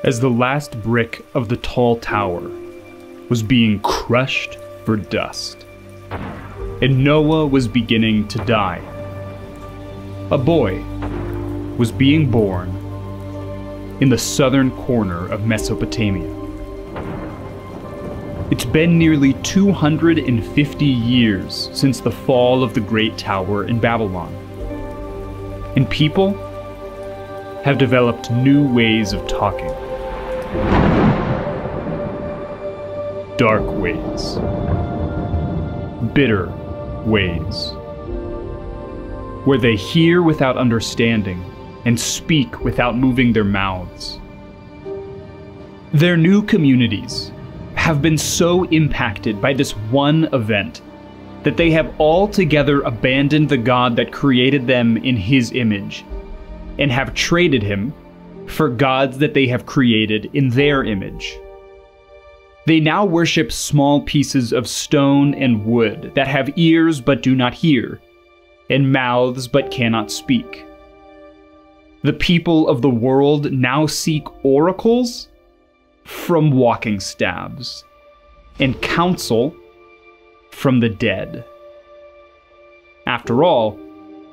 as the last brick of the tall tower was being crushed for dust, and Noah was beginning to die. A boy was being born in the southern corner of Mesopotamia. It's been nearly 250 years since the fall of the Great Tower in Babylon, and people have developed new ways of talking. Dark ways. Bitter ways. Where they hear without understanding and speak without moving their mouths. Their new communities have been so impacted by this one event that they have altogether abandoned the God that created them in His image and have traded Him for gods that they have created in their image. They now worship small pieces of stone and wood that have ears but do not hear, and mouths but cannot speak. The people of the world now seek oracles from walking staves, and counsel from the dead. After all,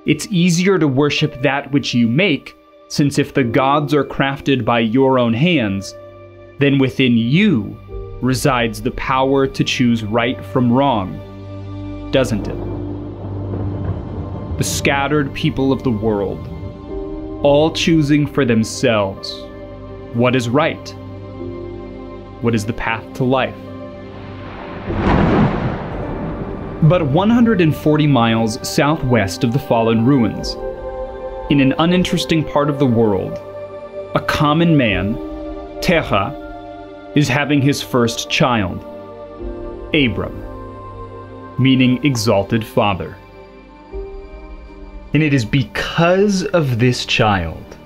it's easier to worship that which you make, since if the gods are crafted by your own hands, then within you resides the power to choose right from wrong, doesn't it? The scattered people of the world, all choosing for themselves what is right, what is the path to life. But 140 miles southwest of the fallen ruins, in an uninteresting part of the world, a common man, Terah, is having his first child, Abram, meaning exalted father. And it is because of this child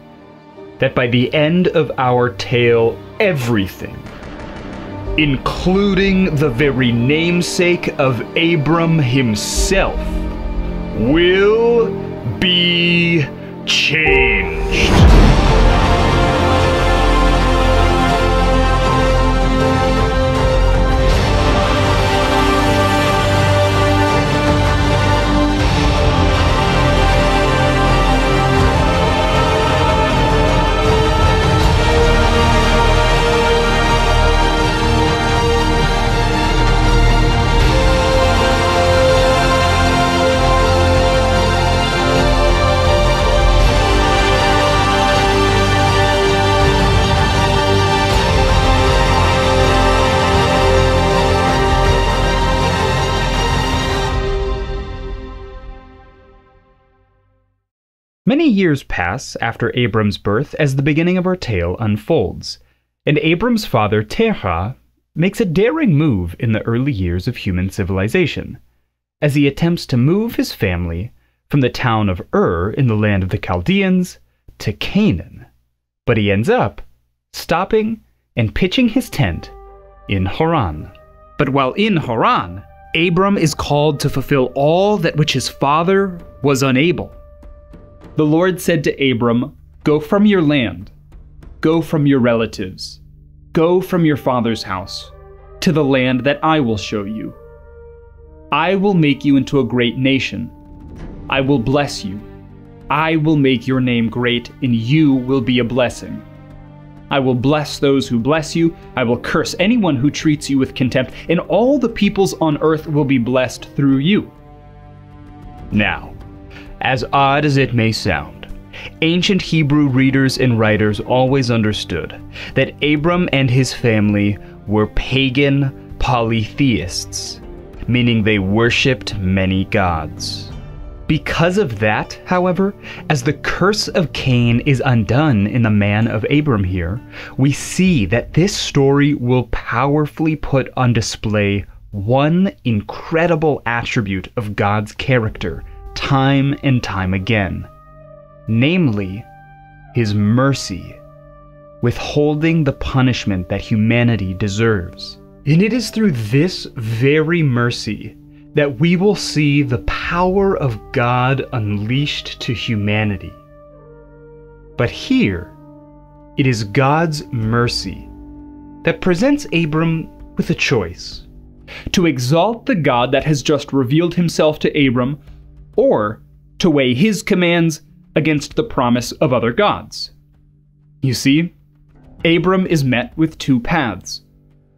that by the end of our tale, everything, including the very namesake of Abram himself, will be changed. Many years pass after Abram's birth as the beginning of our tale unfolds, and Abram's father Terah makes a daring move in the early years of human civilization, as he attempts to move his family from the town of Ur in the land of the Chaldeans to Canaan. But he ends up stopping and pitching his tent in Haran. But while in Haran, Abram is called to fulfill all that which his father was unable. The Lord said to Abram, "Go from your land, go from your relatives, go from your father's house, to the land that I will show you. I will make you into a great nation. I will bless you. I will make your name great, and you will be a blessing. I will bless those who bless you. I will curse anyone who treats you with contempt, and all the peoples on earth will be blessed through you." Now, as odd as it may sound, ancient Hebrew readers and writers always understood that Abram and his family were pagan polytheists, meaning they worshipped many gods. Because of that, however, as the curse of Cain is undone in the man of Abram here, we see that this story will powerfully put on display one incredible attribute of God's character time and time again, namely, His mercy, withholding the punishment that humanity deserves. And it is through this very mercy that we will see the power of God unleashed to humanity. But here, it is God's mercy that presents Abram with a choice: to exalt the God that has just revealed himself to Abram, or to weigh his commands against the promise of other gods. You see, Abram is met with two paths: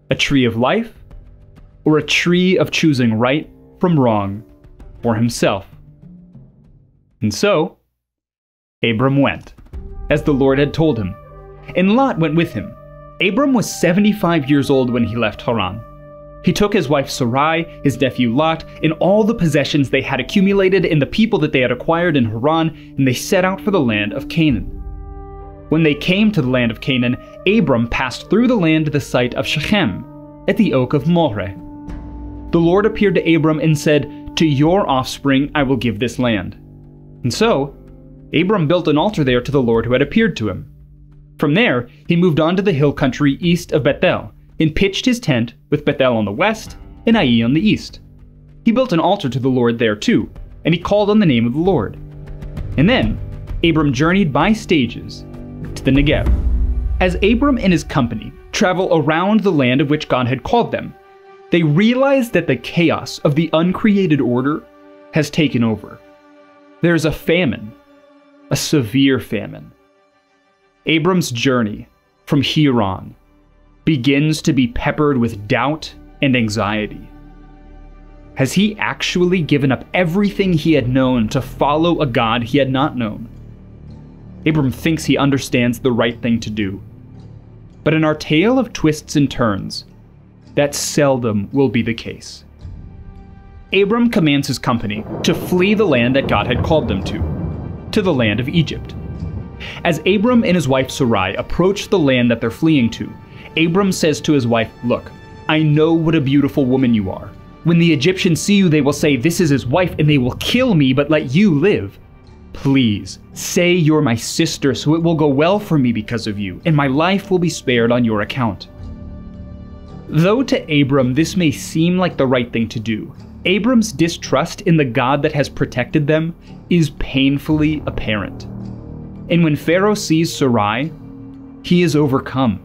a tree of life, or a tree of choosing right from wrong for himself. And so, Abram went, as the Lord had told him, and Lot went with him. Abram was 75 years old when he left Haran. He took his wife Sarai, his nephew Lot, and all the possessions they had accumulated and the people that they had acquired in Haran, and they set out for the land of Canaan. When they came to the land of Canaan, Abram passed through the land to the site of Shechem, at the oak of Moreh. The Lord appeared to Abram and said, "To your offspring I will give this land." And so, Abram built an altar there to the Lord who had appeared to him. From there, he moved on to the hill country east of Bethel, and pitched his tent with Bethel on the west and Ai on the east. He built an altar to the Lord there too, and he called on the name of the Lord. And then, Abram journeyed by stages to the Negev. As Abram and his company travel around the land of which God had called them, they realize that the chaos of the uncreated order has taken over. There's a famine, a severe famine. Abram's journey from here on begins to be peppered with doubt and anxiety. Has he actually given up everything he had known to follow a God he had not known? Abram thinks he understands the right thing to do. But in our tale of twists and turns, that seldom will be the case. Abram commands his company to flee the land that God had called them to the land of Egypt. As Abram and his wife Sarai approach the land that they're fleeing to, Abram says to his wife, "Look, I know what a beautiful woman you are. When the Egyptians see you, they will say, 'This is his wife,' and they will kill me, but let you live. Please, say you're my sister, so it will go well for me because of you, and my life will be spared on your account." Though to Abram this may seem like the right thing to do, Abram's distrust in the God that has protected them is painfully apparent. And when Pharaoh sees Sarai, he is overcome.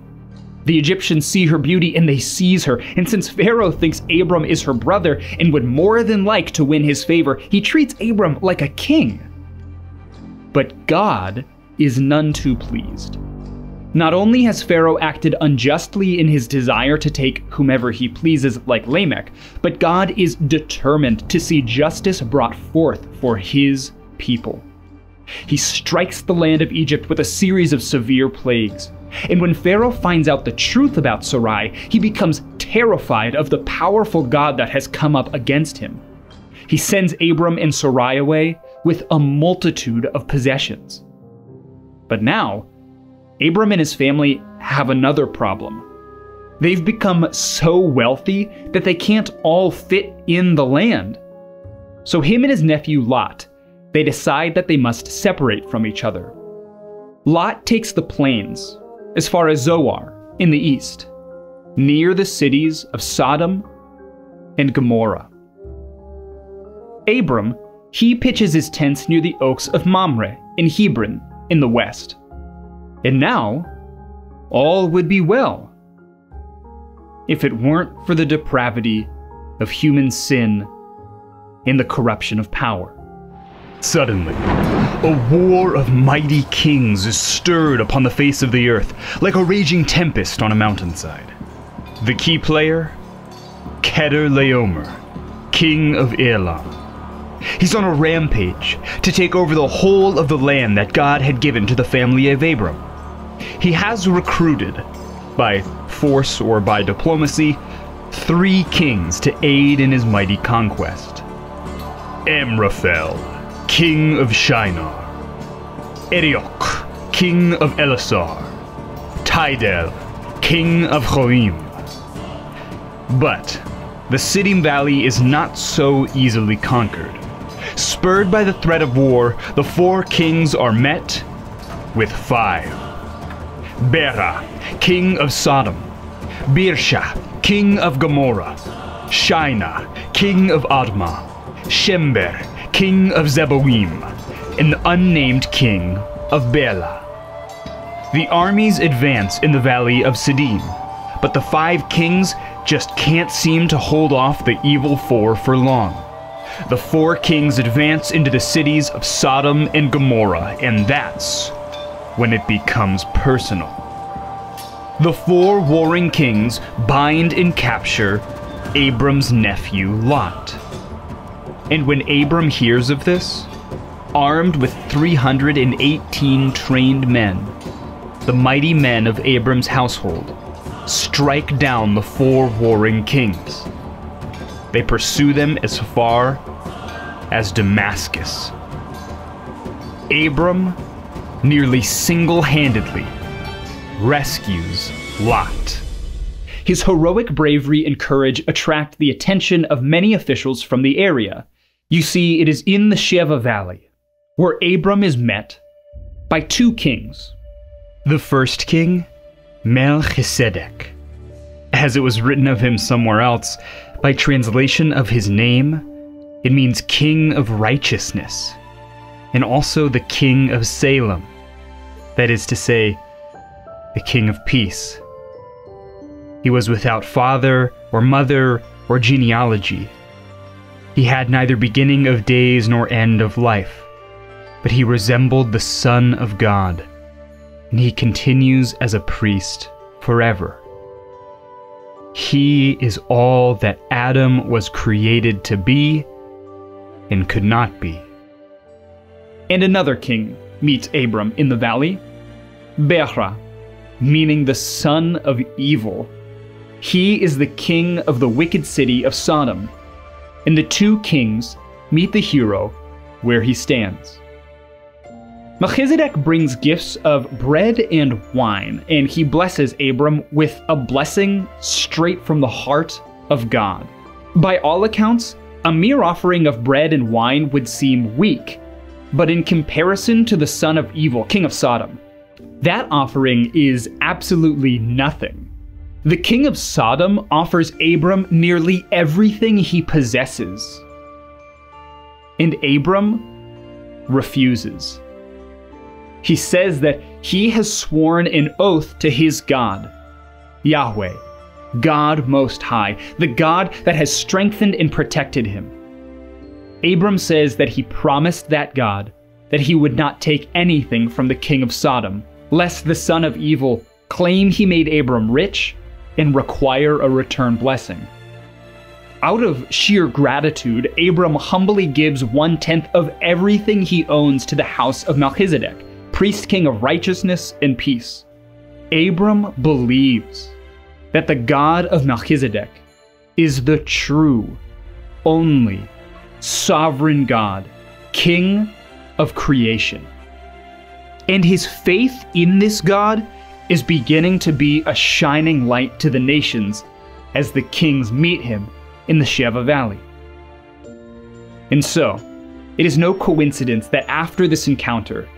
The Egyptians see her beauty and they seize her, and since Pharaoh thinks Abram is her brother and would more than like to win his favor, he treats Abram like a king. But God is none too pleased. Not only has Pharaoh acted unjustly in his desire to take whomever he pleases like Lamech, but God is determined to see justice brought forth for his people. He strikes the land of Egypt with a series of severe plagues. And when Pharaoh finds out the truth about Sarai, he becomes terrified of the powerful God that has come up against him. He sends Abram and Sarai away with a multitude of possessions. But now, Abram and his family have another problem. They've become so wealthy that they can't all fit in the land. So him and his nephew Lot, they decide that they must separate from each other. Lot takes the plains as far as Zoar in the east, near the cities of Sodom and Gomorrah. Abram, he pitches his tents near the oaks of Mamre in Hebron in the west. And now, all would be well, if it weren't for the depravity of human sin and the corruption of power. Suddenly, a war of mighty kings is stirred upon the face of the earth, like a raging tempest on a mountainside. The key player? Kedorlaomer, king of Elam. He's on a rampage to take over the whole of the land that God had given to the family of Abram. He has recruited, by force or by diplomacy, 3 kings to aid in his mighty conquest. Amraphel, king of Shinar. Arioch, king of Elasar. Tidal, king of Choim. But the Siddim Valley is not so easily conquered. Spurred by the threat of war, the 4 kings are met with 5. Bera, king of Sodom. Birsha, king of Gomorrah. Shaina, king of Admah. Shember, king of Zeboim. And the unnamed king of Bela. The armies advance in the valley of Siddim, but the 5 kings just can't seem to hold off the evil 4 for long. The 4 kings advance into the cities of Sodom and Gomorrah, and that's when it becomes personal. The 4 warring kings bind and capture Abram's nephew Lot. And when Abram hears of this, armed with 318 trained men, the mighty men of Abram's household strike down the 4 warring kings. They pursue them as far as Damascus. Abram nearly single-handedly rescues Lot. His heroic bravery and courage attract the attention of many officials from the area. You see, it is in the Sheva Valley, where Abram is met by 2 kings. The first king, Melchizedek. As it was written of him somewhere else, by translation of his name, it means King of Righteousness, and also the King of Salem, that is to say, the King of Peace. He was without father or mother or genealogy. He had neither beginning of days nor end of life, but he resembled the Son of God, and he continues as a priest forever. He is all that Adam was created to be and could not be. And another king meets Abram in the valley, Behra, meaning the son of evil. He is the king of the wicked city of Sodom, and the 2 kings meet the hero where he stands. Melchizedek brings gifts of bread and wine, and he blesses Abram with a blessing straight from the heart of God. By all accounts, a mere offering of bread and wine would seem weak, but in comparison to the son of evil, king of Sodom, that offering is absolutely nothing. The king of Sodom offers Abram nearly everything he possesses, and Abram refuses. He says that he has sworn an oath to his God, Yahweh, God Most High, the God that has strengthened and protected him. Abram says that he promised that God that he would not take anything from the king of Sodom, lest the son of evil claim he made Abram rich and require a return blessing. Out of sheer gratitude, Abram humbly gives 1/10 of everything he owns to the house of Melchizedek, priest king of righteousness and peace. Abram believes that the God of Melchizedek is the true, only, sovereign God, king of creation. And his faith in this God is beginning to be a shining light to the nations as the kings meet him in the Sheva Valley. And so, it is no coincidence that after this encounter,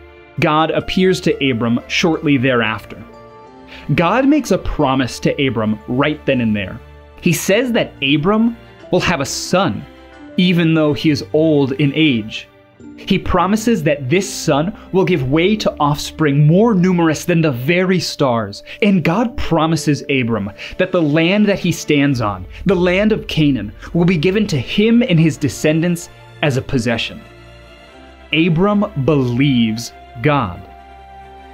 God appears to Abram shortly thereafter. God makes a promise to Abram right then and there. He says that Abram will have a son, even though he is old in age. He promises that this son will give way to offspring more numerous than the very stars. And God promises Abram that the land that he stands on, the land of Canaan, will be given to him and his descendants as a possession. Abram believes God.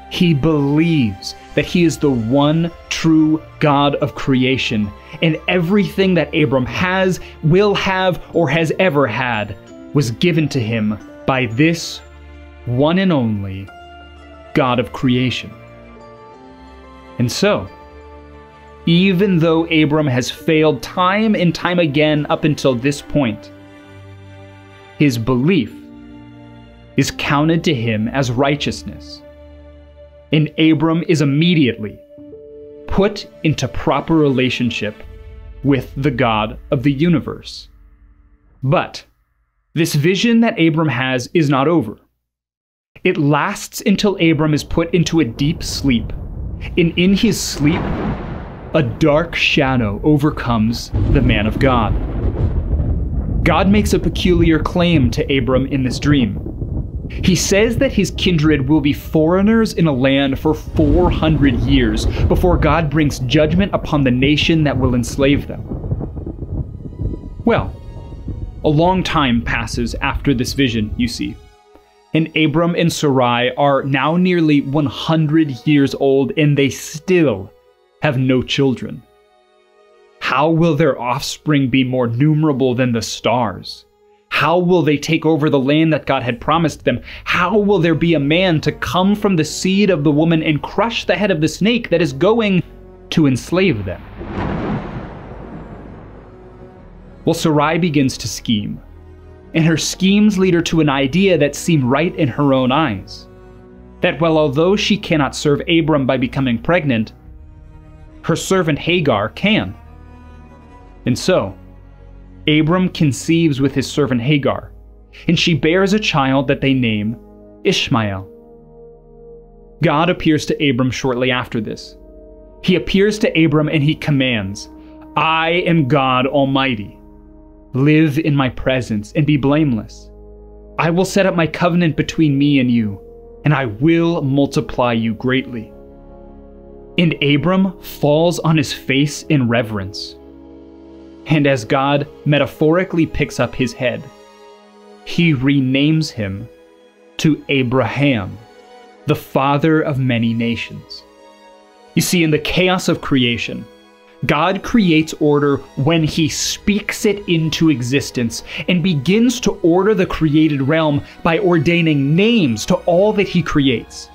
He believes that he is the one true God of creation, and everything that Abram has, will have, or has ever had was given to him by this one and only God of creation. And so, even though Abram has failed time and time again up until this point, his belief is counted to him as righteousness. And Abram is immediately put into proper relationship with the God of the universe. But this vision that Abram has is not over. It lasts until Abram is put into a deep sleep. And in his sleep, a dark shadow overcomes the man of God. God makes a peculiar claim to Abram in this dream. He says that his kindred will be foreigners in a land for 400 years before God brings judgment upon the nation that will enslave them. Well, a long time passes after this vision, you see. And Abram and Sarai are now nearly 100 years old, and they still have no children. How will their offspring be more numerable than the stars? How will they take over the land that God had promised them? How will there be a man to come from the seed of the woman and crush the head of the snake that is going to enslave them? Well, Sarai begins to scheme, and her schemes lead her to an idea that seemed right in her own eyes. That, well, although she cannot serve Abram by becoming pregnant, her servant Hagar can. And so, Abram conceives with his servant Hagar, and she bears a child that they name Ishmael. God appears to Abram shortly after this. He appears to Abram and he commands, "I am God Almighty. Live in my presence and be blameless. I will set up my covenant between me and you, and I will multiply you greatly." And Abram falls on his face in reverence. And as God metaphorically picks up his head, he renames him to Abraham, the father of many nations. You see, in the chaos of creation, God creates order when he speaks it into existence and begins to order the created realm by ordaining names to all that he creates.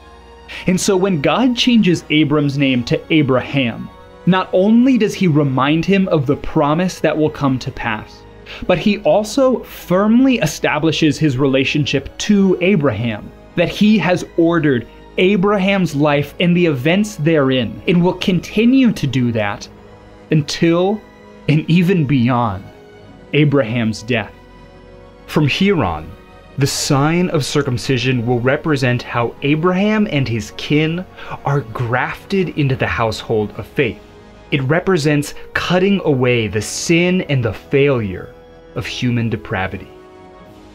And so when God changes Abram's name to Abraham, not only does he remind him of the promise that will come to pass, but he also firmly establishes his relationship to Abraham, that he has ordered Abraham's life and the events therein, and will continue to do that until and even beyond Abraham's death. From here on, the sign of circumcision will represent how Abraham and his kin are grafted into the household of faith. It represents cutting away the sin and the failure of human depravity.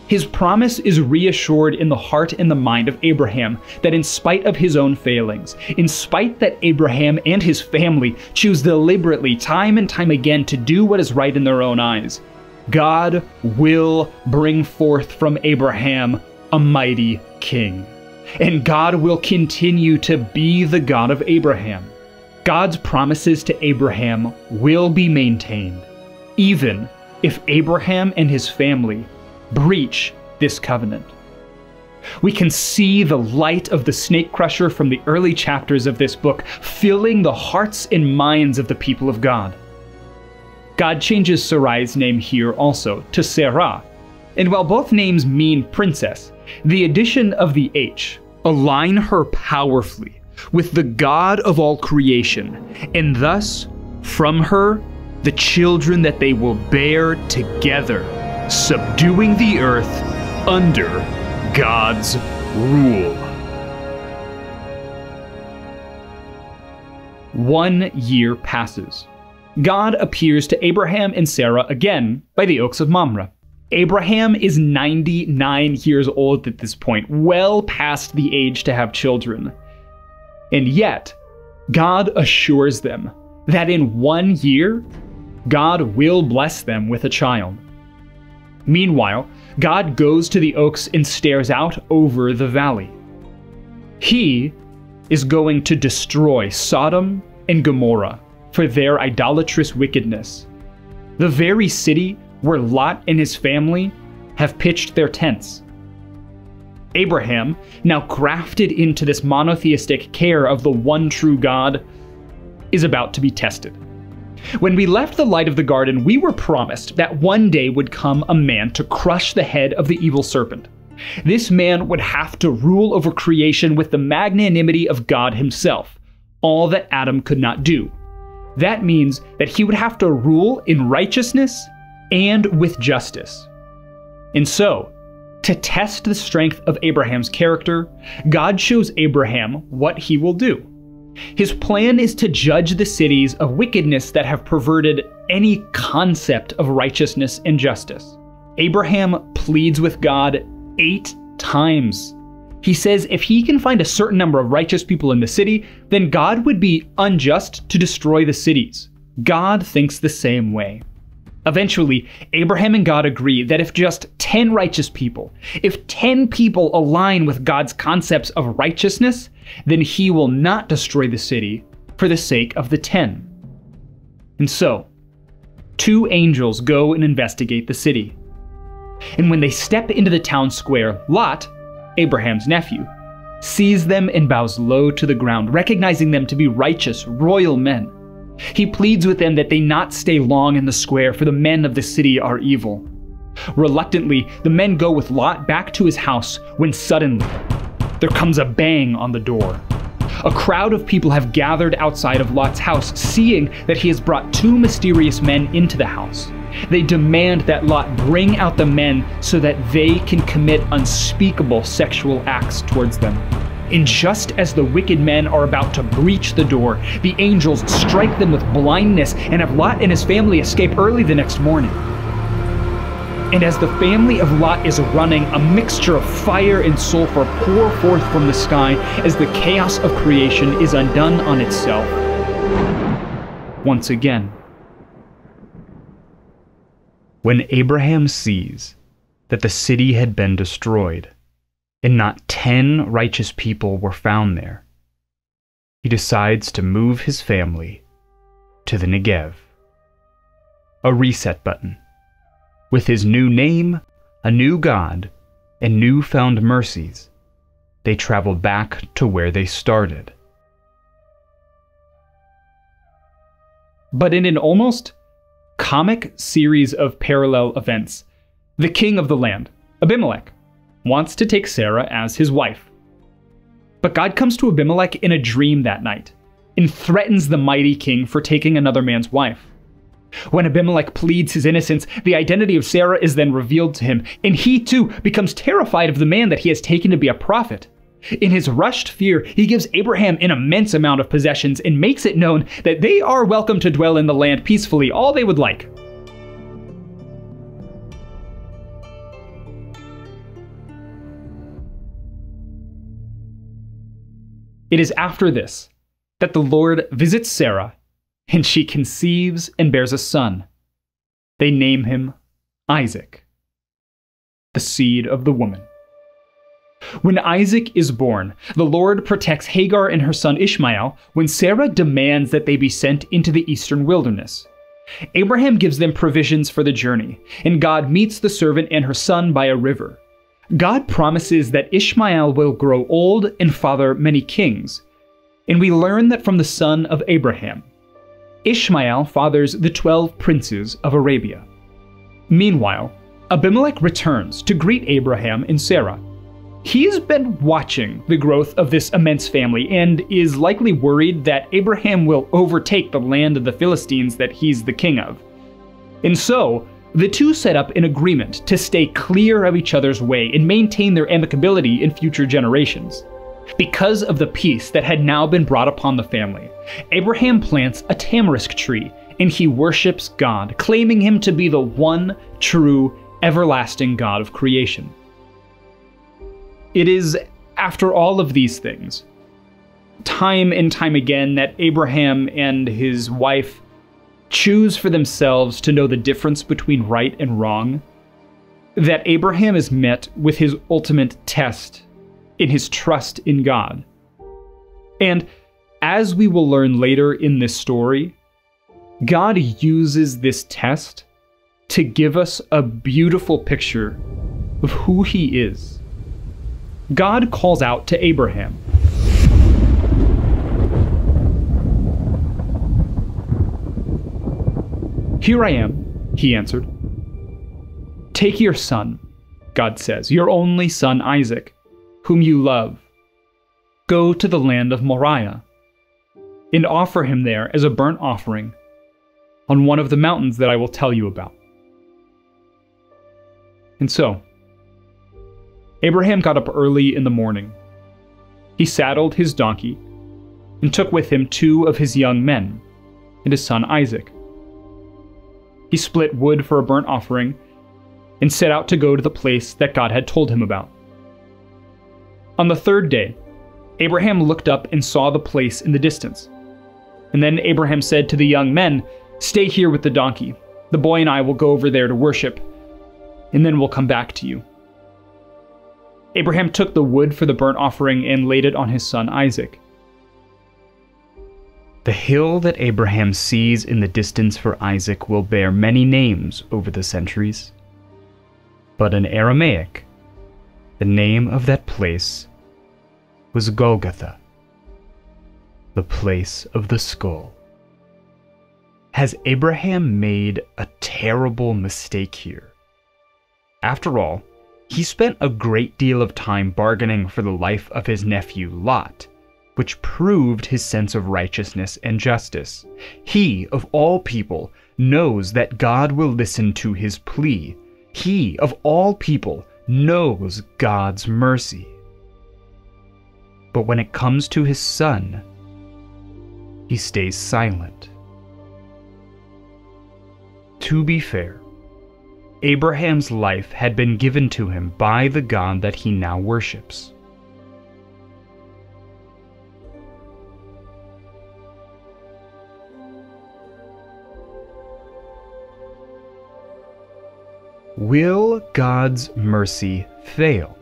His promise is reassured in the heart and the mind of Abraham that in spite of his own failings, in spite that Abraham and his family choose deliberately time and time again to do what is right in their own eyes, God will bring forth from Abraham a mighty king. And God will continue to be the God of Abraham. God's promises to Abraham will be maintained, even if Abraham and his family breach this covenant. We can see the light of the snake crusher from the early chapters of this book filling the hearts and minds of the people of God. God changes Sarai's name here also to Sarah, and while both names mean princess, the addition of the H align her powerfully with the God of all creation, and thus, from her, the children that they will bear together, subduing the earth under God's rule. 1 year passes. God appears to Abraham and Sarah again by the oaks of Mamre. Abraham is 99 years old at this point, well past the age to have children. And yet, God assures them that in 1 year, God will bless them with a child. Meanwhile, God goes to the oaks and stares out over the valley. He is going to destroy Sodom and Gomorrah for their idolatrous wickedness, the very city where Lot and his family have pitched their tents. Abraham, now grafted into this monotheistic care of the one true God, is about to be tested. When we left the light of the garden, we were promised that one day would come a man to crush the head of the evil serpent. This man would have to rule over creation with the magnanimity of God himself, all that Adam could not do. That means that he would have to rule in righteousness and with justice. And so, to test the strength of Abraham's character, God shows Abraham what he will do. His plan is to judge the cities of wickedness that have perverted any concept of righteousness and justice. Abraham pleads with God 8 times. He says if he can find a certain number of righteous people in the city, then God would be unjust to destroy the cities. God thinks the same way. Eventually, Abraham and God agree that if just 10 righteous people, if 10 people align with God's concepts of righteousness, then he will not destroy the city for the sake of the 10. And so, 2 angels go and investigate the city. And when they step into the town square, Lot, Abraham's nephew, sees them and bows low to the ground, recognizing them to be righteous, royal men. He pleads with them that they not stay long in the square, for the men of the city are evil. Reluctantly, the men go with Lot back to his house when suddenly there comes a bang on the door. A crowd of people have gathered outside of Lot's house, seeing that he has brought 2 mysterious men into the house. They demand that Lot bring out the men so that they can commit unspeakable sexual acts towards them. And just as the wicked men are about to breach the door, the angels strike them with blindness and have Lot and his family escape early the next morning. And as the family of Lot is running, a mixture of fire and sulfur pour forth from the sky as the chaos of creation is undone on itself once again. When Abraham sees that the city had been destroyed, and not 10 righteous people were found there, he decides to move his family to the Negev. A reset button. With his new name, a new God, and newfound mercies, they travel back to where they started. But in an almost comic series of parallel events, the king of the land, Abimelech, wants to take Sarah as his wife. But God comes to Abimelech in a dream that night and threatens the mighty king for taking another man's wife. When Abimelech pleads his innocence, the identity of Sarah is then revealed to him, and he too becomes terrified of the man that he has taken to be a prophet. In his rushed fear, he gives Abraham an immense amount of possessions and makes it known that they are welcome to dwell in the land peacefully, all they would like. It is after this that the Lord visits Sarah, and she conceives and bears a son. They name him Isaac, the seed of the woman. When Isaac is born, the Lord protects Hagar and her son Ishmael when Sarah demands that they be sent into the eastern wilderness. Abraham gives them provisions for the journey, and God meets the servant and her son by a river. God promises that Ishmael will grow old and father many kings, and we learn that from the son of Abraham. Ishmael fathers the 12 princes of Arabia. Meanwhile, Abimelech returns to greet Abraham and Sarah. He's been watching the growth of this immense family and is likely worried that Abraham will overtake the land of the Philistines that he's the king of. And so, the two set up an agreement to stay clear of each other's way and maintain their amicability in future generations. Because of the peace that had now been brought upon the family, Abraham plants a tamarisk tree and he worships God, claiming him to be the one true, everlasting God of creation. It is after all of these things, time and time again, that Abraham and his wife choose for themselves to know the difference between right and wrong, that Abraham is met with his ultimate test in his trust in God. And as we will learn later in this story, God uses this test to give us a beautiful picture of who he is. God calls out to Abraham. "Here I am," he answered. "Take your son," God says, "your only son Isaac, whom you love. Go to the land of Moriah and offer him there as a burnt offering on one of the mountains that I will tell you about." And so, Abraham got up early in the morning. He saddled his donkey and took with him 2 of his young men and his son Isaac. He split wood for a burnt offering and set out to go to the place that God had told him about. On the third day, Abraham looked up and saw the place in the distance. And then Abraham said to the young men, "Stay here with the donkey. The boy and I will go over there to worship, and then we'll come back to you." Abraham took the wood for the burnt offering and laid it on his son Isaac. The hill that Abraham sees in the distance for Isaac will bear many names over the centuries. But in Aramaic, the name of that place was Golgotha, the place of the skull. Has Abraham made a terrible mistake here? After all, he spent a great deal of time bargaining for the life of his nephew Lot, which proved his sense of righteousness and justice. He, of all people, knows that God will listen to his plea. He, of all people, knows God's mercy. But when it comes to his son, he stays silent. To be fair, Abraham's life had been given to him by the God that he now worships. Will God's mercy fail?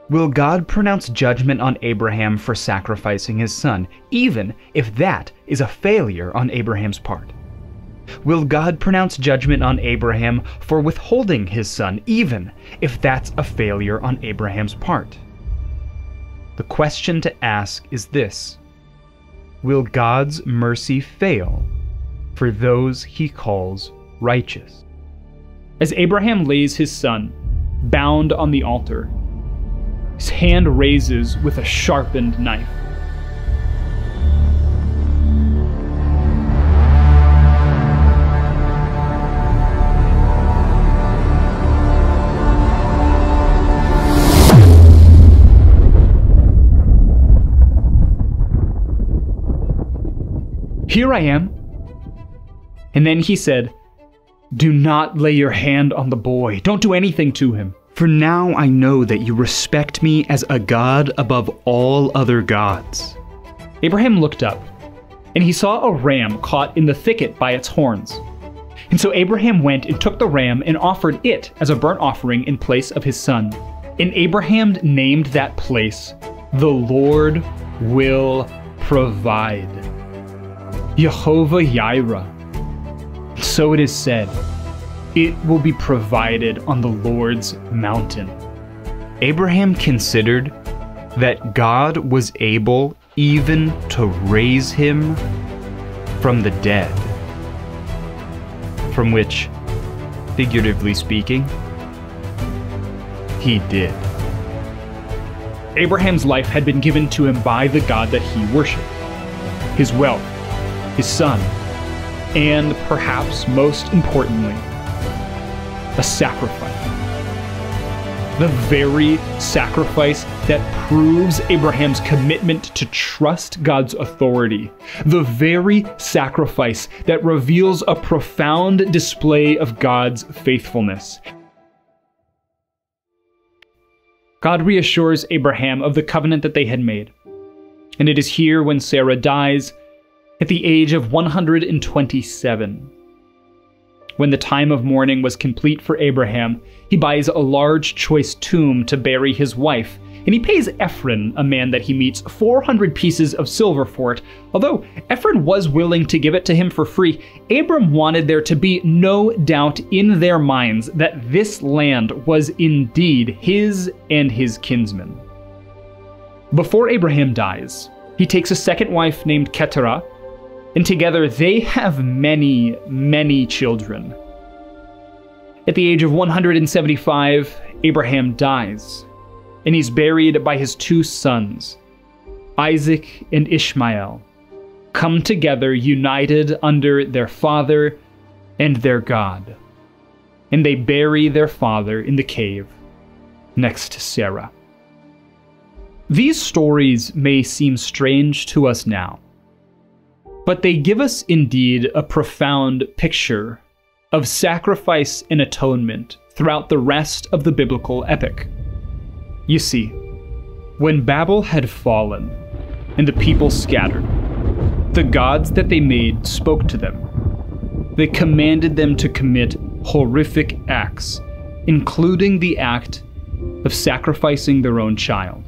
Will God pronounce judgment on Abraham for sacrificing his son, even if that is a failure on Abraham's part? Will God pronounce judgment on Abraham for withholding his son, even if that's a failure on Abraham's part? The question to ask is this: will God's mercy fail for those he calls righteous? As Abraham lays his son, bound on the altar, his hand raises with a sharpened knife. "Here I am." And then he said, "Do not lay your hand on the boy. Don't do anything to him. For now I know that you respect me as a God above all other gods." Abraham looked up, and he saw a ram caught in the thicket by its horns. And so Abraham went and took the ram and offered it as a burnt offering in place of his son. And Abraham named that place, "The Lord will provide." Jehovah Jireh. So it is said, it will be provided on the Lord's mountain. Abraham considered that God was able even to raise him from the dead, from which, figuratively speaking, he did. Abraham's life had been given to him by the God that he worshipped. His wealth, his son, and perhaps most importantly, a sacrifice. The very sacrifice that proves Abraham's commitment to trust God's authority. The very sacrifice that reveals a profound display of God's faithfulness. God reassures Abraham of the covenant that they had made. And it is here when Sarah dies, at the age of 127. When the time of mourning was complete for Abraham, he buys a large choice tomb to bury his wife, and he pays Ephron, a man that he meets, 400 pieces of silver for it. Although Ephron was willing to give it to him for free, Abram wanted there to be no doubt in their minds that this land was indeed his and his kinsmen. Before Abraham dies, he takes a second wife named Keturah, and together they have many, many children. At the age of 175, Abraham dies, and he's buried by his two sons, Isaac and Ishmael, come together united under their father and their God. And they bury their father in the cave next to Sarah. These stories may seem strange to us now, but they give us indeed a profound picture of sacrifice and atonement throughout the rest of the biblical epic. You see, When Babel had fallen, and the people scattered, the gods that they made spoke to them. They commanded them to commit horrific acts, including the act of sacrificing their own child.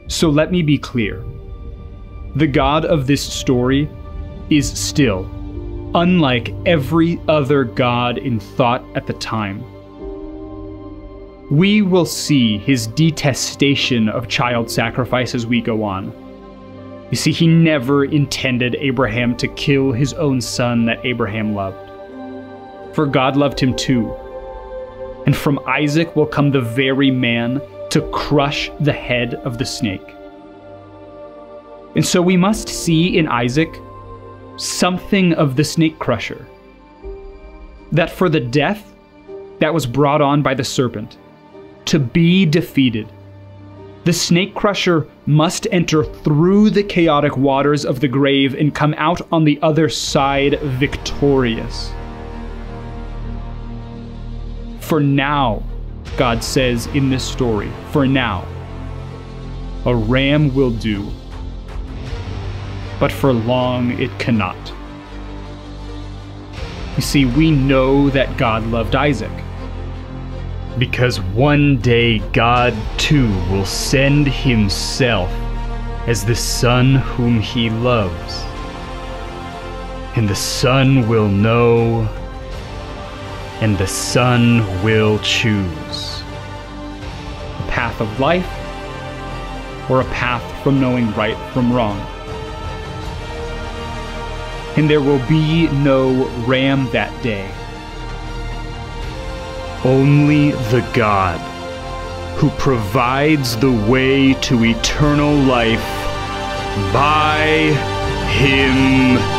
So let me be clear. The God of this story is still, unlike every other god in thought at the time. We will see his detestation of child sacrifice as we go on. You see, he never intended Abraham to kill his own son that Abraham loved. For God loved him too. And from Isaac will come the very man to crush the head of the snake. And so we must see in Isaac something of the snake crusher. That for the death that was brought on by the serpent to be defeated, the snake crusher must enter through the chaotic waters of the grave and come out on the other side victorious. For now, God says in this story, for now, a ram will do, but for long it cannot. You see, we know that God loved Isaac, because one day God too will send himself as the son whom he loves. And the son will know, and the son will choose. A path of life, or a path from knowing right from wrong. And there will be no ram that day. Only the God who provides the way to eternal life by himself.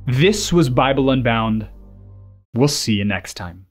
This was Bible Unbound. We'll see you next time.